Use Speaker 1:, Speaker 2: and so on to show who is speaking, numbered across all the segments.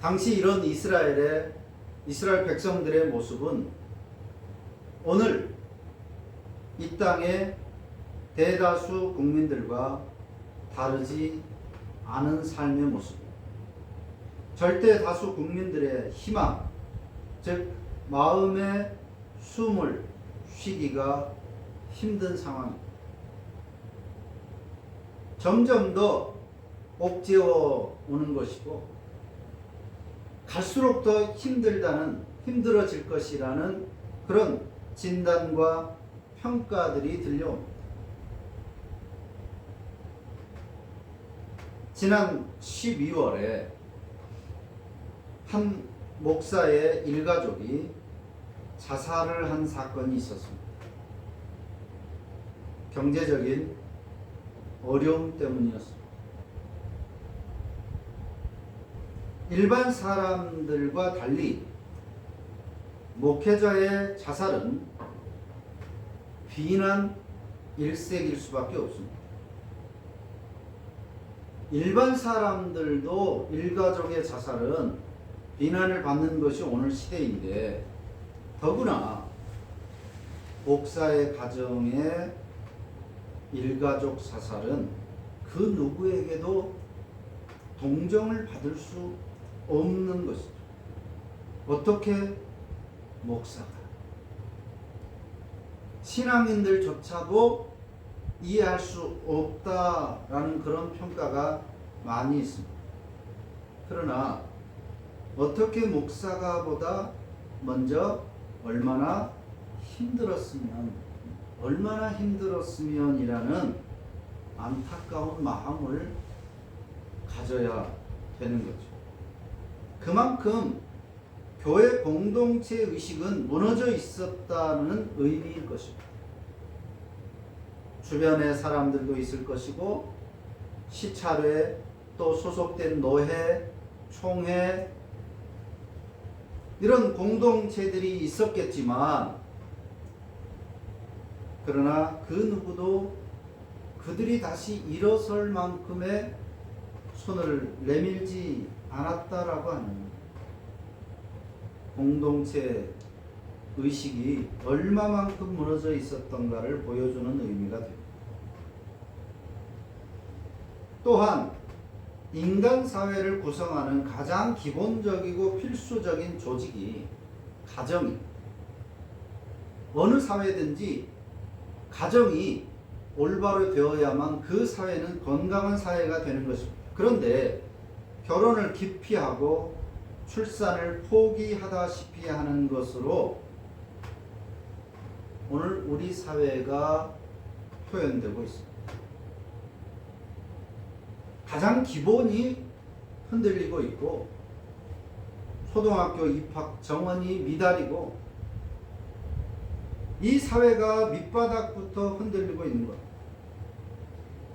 Speaker 1: 당시 이런 이스라엘 백성들의 모습은 오늘 이 땅의 대다수 국민들과 다르지 않은 삶의 모습입니다. 절대 다수 국민들의 희망, 즉 마음의 숨을 쉬기가 힘든 상황입니다. 점점 더 옥죄어 오는 것이고 갈수록 더 힘들어질 것이라는 그런 진단과 평가들이 들려옵니다. 지난 12월에 한 목사의 일가족이 자살을 한 사건이 있었습니다. 경제적인 어려움 때문이었습니다. 일반 사람들과 달리 목회자의 자살은 비난 일색일 수밖에 없습니다. 일반 사람들도 일가족의 자살은 비난을 받는 것이 오늘 시대인데 더구나 목사의 가정의 일가족 자살은 그 누구에게도 동정을 받을 수 없는 것이죠. 어떻게 목사가 신앙인들조차도 이해할 수 없다라는 그런 평가가 많이 있습니다. 그러나 어떻게 목사가 보다 먼저 얼마나 힘들었으면이라는 안타까운 마음을 가져야 되는 거죠. 그만큼 교회 공동체 의식은 무너져 있었다는 의미일 것입니다. 주변에 사람들도 있을 것이고 시찰회 또 소속된 노회, 총회 이런 공동체들이 있었겠지만 그러나 그 누구도 그들이 다시 일어설 만큼의 손을 내밀지 않았다라고 하는 공동체 의식이 얼마만큼 무너져 있었던가를 보여주는 의미가 됩니다. 또한 인간 사회를 구성하는 가장 기본적이고 필수적인 조직이 가정입니다. 어느 사회든지 가정이 올바로 되어야만 그 사회는 건강한 사회가 되는 것입니다. 그런데 결혼을 기피하고 출산을 포기하다시피 하는 것으로 오늘 우리 사회가 표현되고 있습니다. 가장 기본이 흔들리고 있고 초등학교 입학 정원이 미달이고 이 사회가 밑바닥부터 흔들리고 있는 것.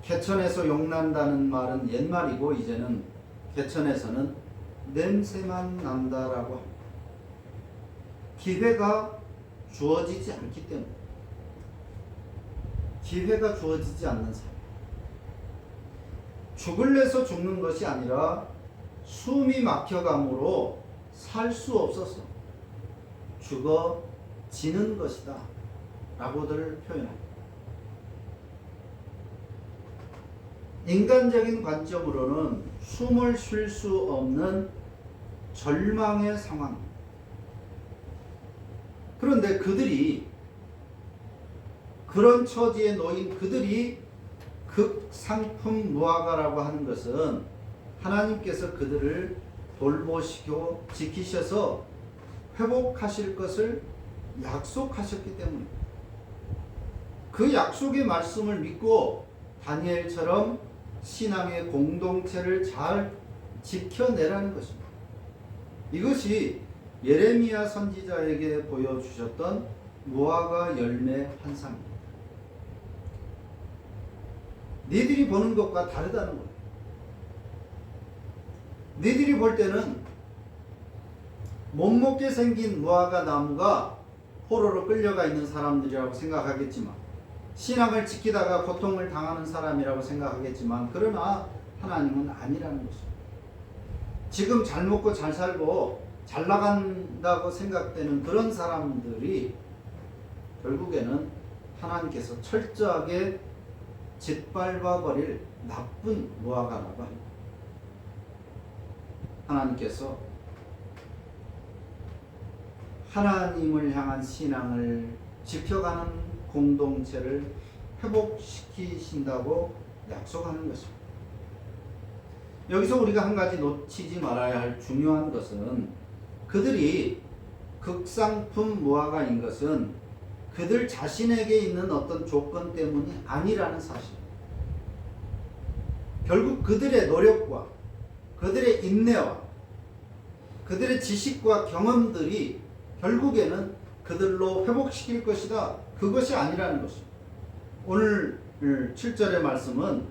Speaker 1: 개천에서 용난다는 말은 옛말이고 이제는 개천에서는 냄새만 난다라고 합니다. 기회가 주어지지 않기 때문에 기회가 주어지지 않는 사회. 죽을래서 죽는 것이 아니라 숨이 막혀감으로 살 수 없어서 죽어지는 것이다 라고들 표현합니다. 인간적인 관점으로는 숨을 쉴 수 없는 절망의 상황입니다. 그런데 그런 처지에 놓인 그들이 극상품 무화과라고 하는 것은 하나님께서 그들을 돌보시고 지키셔서 회복하실 것을 약속하셨기 때문입니다. 그 약속의 말씀을 믿고 다니엘처럼 신앙의 공동체를 잘 지켜내라는 것입니다. 이것이 예레미야 선지자에게 보여주셨던 무화과 열매 환상입니다. 니들이 보는 것과 다르다는 거예요. 니들이 볼 때는 못 먹게 생긴 무화과 나무가 포로로 끌려가 있는 사람들이라고 생각하겠지만 신앙을 지키다가 고통을 당하는 사람이라고 생각하겠지만 그러나 하나님은 아니라는 것입니다. 지금 잘 먹고 잘 살고 잘 나간다고 생각되는 그런 사람들이 결국에는 하나님께서 철저하게 짓밟아 버릴 나쁜 무화과라고 합니다. 하나님께서 하나님을 향한 신앙을 지켜가는 공동체를 회복시키신다고 약속하는 것입니다. 여기서 우리가 한 가지 놓치지 말아야 할 중요한 것은 그들이 극상품 무화과인 것은 그들 자신에게 있는 어떤 조건 때문이 아니라는 사실입니다. 결국 그들의 노력과 그들의 인내와 그들의 지식과 경험들이 결국에는 그들로 회복시킬 것이다. 그것이 아니라는 것입니다. 오늘 7절의 말씀은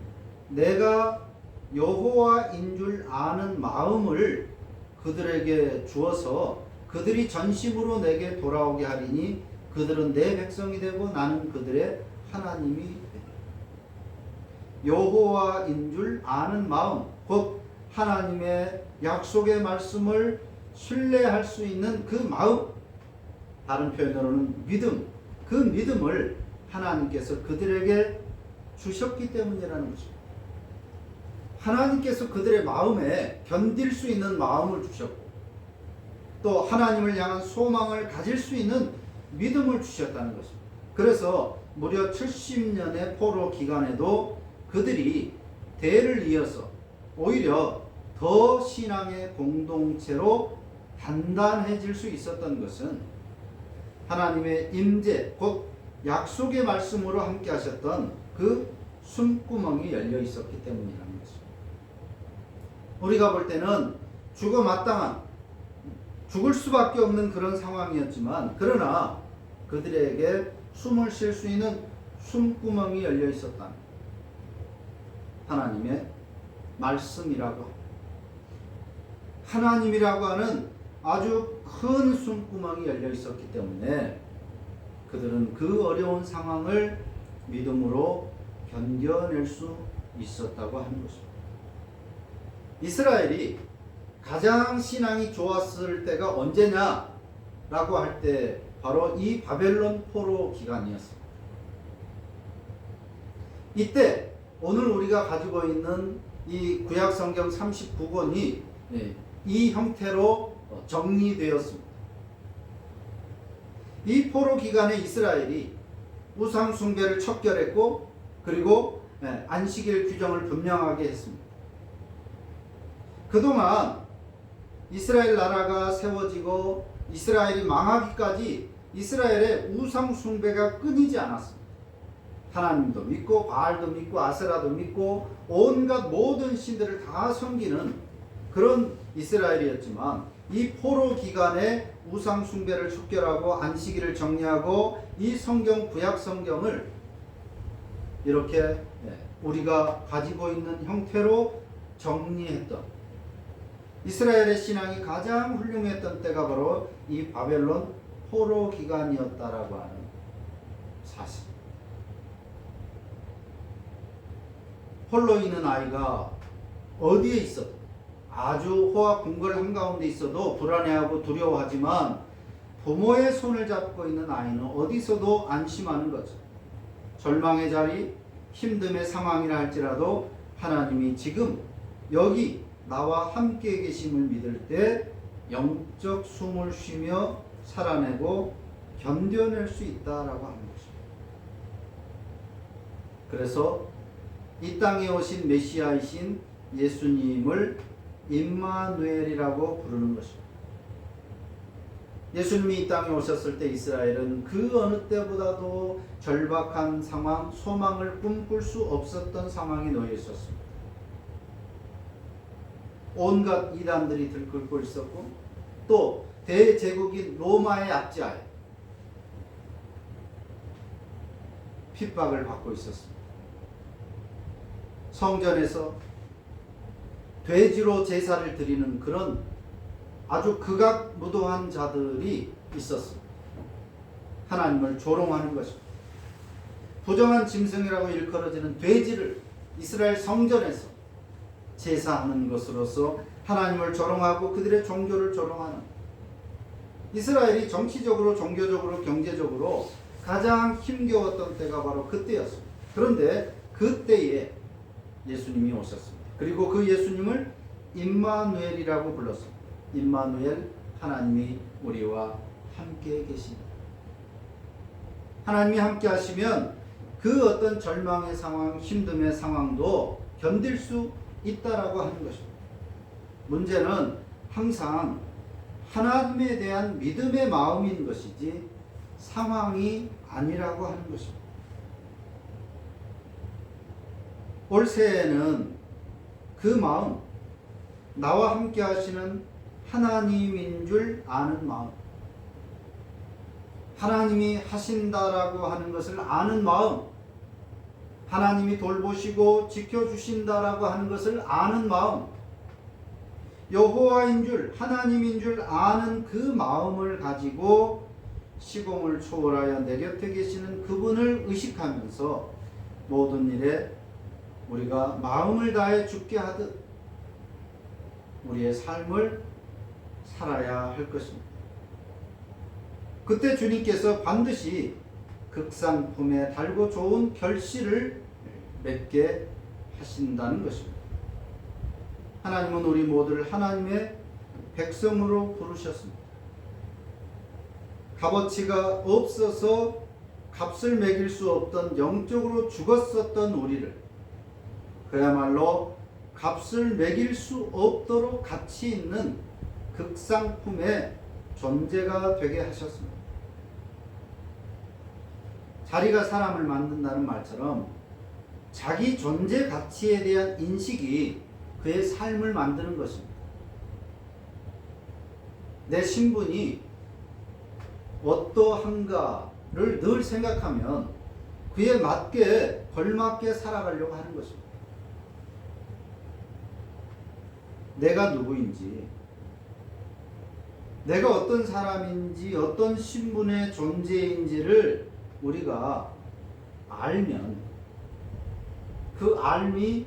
Speaker 1: 내가 여호와인 줄 아는 마음을 그들에게 주어서 그들이 전심으로 내게 돌아오게 하리니 그들은 내 백성이 되고 나는 그들의 하나님이 되리라. 여호와인 줄 아는 마음, 곧 하나님의 약속의 말씀을 신뢰할 수 있는 그 마음, 다른 표현으로는 믿음, 그 믿음을 하나님께서 그들에게 주셨기 때문이라는 것입니다. 하나님께서 그들의 마음에 견딜 수 있는 마음을 주셨고 또 하나님을 향한 소망을 가질 수 있는 믿음을 주셨다는 것입니다. 그래서 무려 70년의 포로 기간에도 그들이 대를 이어서 오히려 더 신앙의 공동체로 단단해질 수 있었던 것은 하나님의 임재, 곧 약속의 말씀으로 함께 하셨던 그 숨구멍이 열려 있었기 때문이라는 것입니다. 우리가 볼 때는 죽어 마땅한, 죽을 수밖에 없는 그런 상황이었지만 그러나 그들에게 숨을 쉴 수 있는 숨구멍이 열려 있었다는 하나님의 말씀이라고 합니다. 하나님이라고 하는 아주 큰 숨구멍이 열려 있었기 때문에 그들은 그 어려운 상황을 믿음으로 견뎌낼 수 있었다고 하는 것입니다. 이스라엘이 가장 신앙이 좋았을 때가 언제냐라고 할 때 바로 이 바벨론 포로 기간이었습니다. 이때 오늘 우리가 가지고 있는 이 구약 성경 39권이 이 형태로 정리되었습니다. 이 포로 기간에 이스라엘이 우상 숭배를 척결했고 그리고 안식일 규정을 분명하게 했습니다. 그동안 이스라엘 나라가 세워지고 이스라엘이 망하기까지 이스라엘의 우상 숭배가 끊이지 않았습니다. 하나님도 믿고 바알도 믿고 아세라도 믿고 온갖 모든 신들을 다 섬기는 그런 이스라엘이었지만 이 포로 기간에 우상 숭배를 척결하고 안식일을 정리하고 이 성경 구약 성경을 이렇게 우리가 가지고 있는 형태로 정리했던 이스라엘의 신앙이 가장 훌륭했던 때가 바로 이 바벨론 포로 기간이었다라고 하는 사실. 홀로 있는 아이가 어디에 있어도 아주 호화 궁궐 한가운데 있어도 불안해하고 두려워하지만 부모의 손을 잡고 있는 아이는 어디서도 안심하는 거죠. 절망의 자리, 힘듦의 상황이라 할지라도 하나님이 지금 여기 나와 함께 계심을 믿을 때 영적 숨을 쉬며 살아내고 견뎌낼 수 있다라고 하는 것입니다. 그래서 이 땅에 오신 메시아이신 예수님을 임마누엘이라고 부르는 것입니다. 예수님이 이 땅에 오셨을 때 이스라엘은 그 어느 때보다도 절박한 상황, 소망을 꿈꿀 수 없었던 상황에 놓여 있었습니다. 온갖 이단들이 들끓고 있었고 또 대제국인 로마의 압제하에 핍박을 받고 있었습니다. 성전에서 돼지로 제사를 드리는 그런 아주 극악무도한 자들이 있었습니다. 하나님을 조롱하는 것입니다. 부정한 짐승이라고 일컬어지는 돼지를 이스라엘 성전에서 제사하는 것으로서 하나님을 조롱하고 그들의 종교를 조롱하는, 이스라엘이 정치적으로, 종교적으로, 경제적으로 가장 힘겨웠던 때가 바로 그때였습니다. 그런데 그때에 예수님이 오셨습니다. 그리고 그 예수님을 임마누엘이라고 불렀습니다. 임마누엘, 하나님이 우리와 함께 계십니다. 하나님이 함께 하시면 그 어떤 절망의 상황, 힘듦의 상황도 견딜 수 있다라고 하는 것입니다. 문제는 항상 하나님에 대한 믿음의 마음인 것이지 상황이 아니라고 하는 것입니다. 올 새해에는 그 마음, 나와 함께 하시는 하나님인 줄 아는 마음, 하나님이 하신다라고 하는 것을 아는 마음, 하나님이 돌보시고 지켜주신다라고 하는 것을 아는 마음, 여호와인 줄, 하나님인 줄 아는 그 마음을 가지고 시공을 초월하여 내 곁에 계시는 그분을 의식하면서 모든 일에 우리가 마음을 다해 죽게 하듯 우리의 삶을 살아야 할 것입니다. 그때 주님께서 반드시 극상품에 달고 좋은 결실을 맺게 하신다는 것입니다. 하나님은 우리 모두를 하나님의 백성으로 부르셨습니다. 값어치가 없어서 값을 매길 수 없던, 영적으로 죽었었던 우리를 그야말로 값을 매길 수 없도록 가치 있는 극상품의 존재가 되게 하셨습니다. 자리가 사람을 만든다는 말처럼 자기 존재 가치에 대한 인식이 그의 삶을 만드는 것입니다. 내 신분이 어떠한가를 늘 생각하면 그에 맞게 걸맞게 살아가려고 하는 것입니다. 내가 누구인지, 내가 어떤 사람인지, 어떤 신분의 존재인지를 우리가 알면 그 알미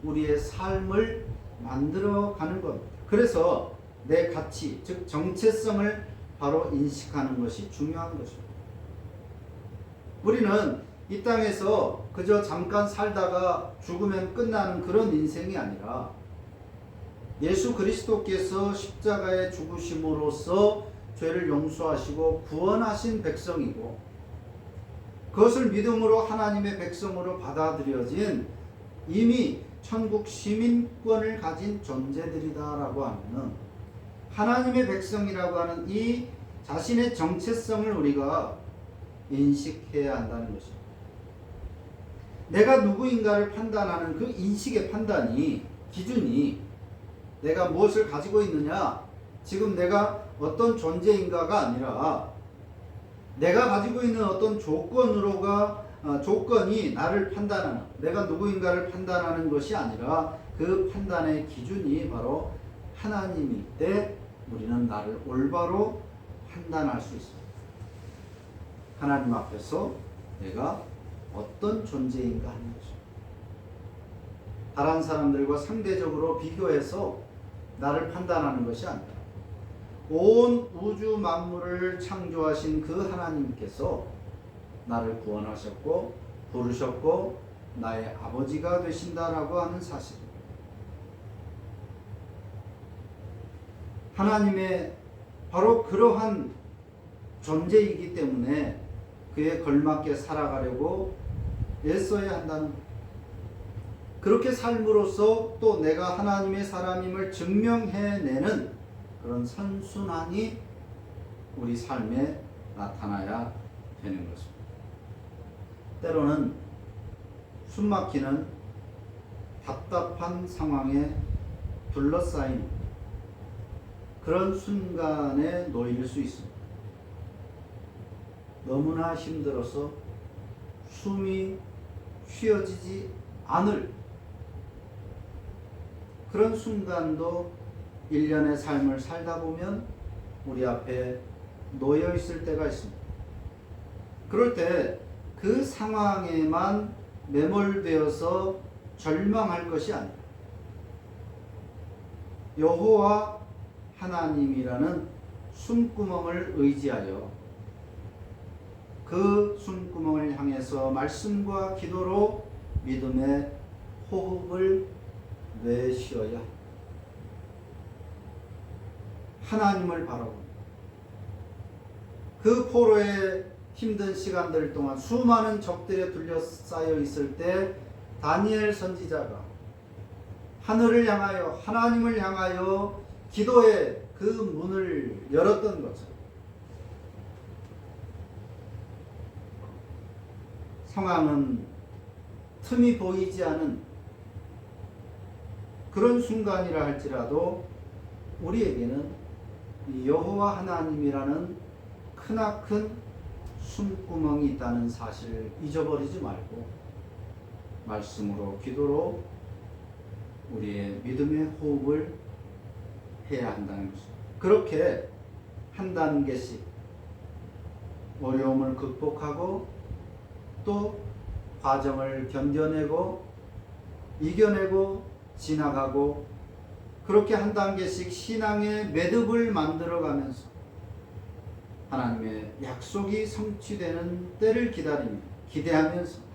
Speaker 1: 우리의 삶을 만들어가는 겁니다. 그래서 내 가치, 즉 정체성을 바로 인식하는 것이 중요한 것입니다. 우리는 이 땅에서 그저 잠깐 살다가 죽으면 끝나는 그런 인생이 아니라 예수 그리스도께서 십자가에 죽으심으로써 죄를 용서하시고 구원하신 백성이고, 그것을 믿음으로 하나님의 백성으로 받아들여진 이미 천국 시민권을 가진 존재들이다라고 하면 하나님의 백성이라고 하는 이 자신의 정체성을 우리가 인식해야 한다는 것입니다. 내가 누구인가를 판단하는 그 인식의 판단이, 기준이 내가 무엇을 가지고 있느냐, 지금 내가 어떤 존재인가가 아니라 내가 가지고 있는 어떤 조건이 나를 판단하는, 내가 누구인가를 판단하는 것이 아니라 그 판단의 기준이 바로 하나님일 때 우리는 나를 올바로 판단할 수 있습니다. 하나님 앞에서 내가 어떤 존재인가 하는 것입니다. 다른 사람들과 상대적으로 비교해서 나를 판단하는 것이 아니라 온 우주 만물을 창조하신 그 하나님께서 나를 구원하셨고 부르셨고 나의 아버지가 되신다라고 하는 사실입니다. 하나님의 바로 그러한 존재이기 때문에 그에 걸맞게 살아가려고 애써야 한다는 것. 그렇게 삶으로써 또 내가 하나님의 사람임을 증명해내는 그런 선순환이 우리 삶에 나타나야 되는 것입니다. 때로는 숨막히는 답답한 상황에 둘러싸인 그런 순간에 놓일 수 있습니다. 너무나 힘들어서 숨이 쉬어지지 않을 그런 순간도 일련의 삶을 살다 보면 우리 앞에 놓여 있을 때가 있습니다. 그럴 때 그 상황에만 매몰되어서 절망할 것이 아니라 여호와 하나님이라는 숨구멍을 의지하여 그 숨구멍을 향해서 말씀과 기도로 믿음의 호흡을 내쉬어야 하나님을 바라보고 그 포로의 힘든 시간들 동안 수많은 적들에 둘러싸여 있을 때 다니엘 선지자가 하늘을 향하여 하나님을 향하여 기도의 그 문을 열었던 것처럼 상황은 틈이 보이지 않은 그런 순간이라 할지라도 우리에게는 이 여호와 하나님이라는 크나큰 숨구멍이 있다는 사실을 잊어버리지 말고 말씀으로 기도로 우리의 믿음의 호흡을 해야 한다는 것입니다. 그렇게 한 단계씩 어려움을 극복하고 또 과정을 견뎌내고 이겨내고 지나가고 그렇게 한 단계씩 신앙의 매듭을 만들어가면서 하나님의 약속이 성취되는 때를 기다리며 기대하면서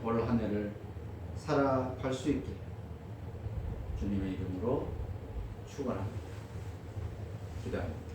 Speaker 1: 올 한 해를 살아갈 수 있게 주님의 이름으로 축원합니다. 기도합니다.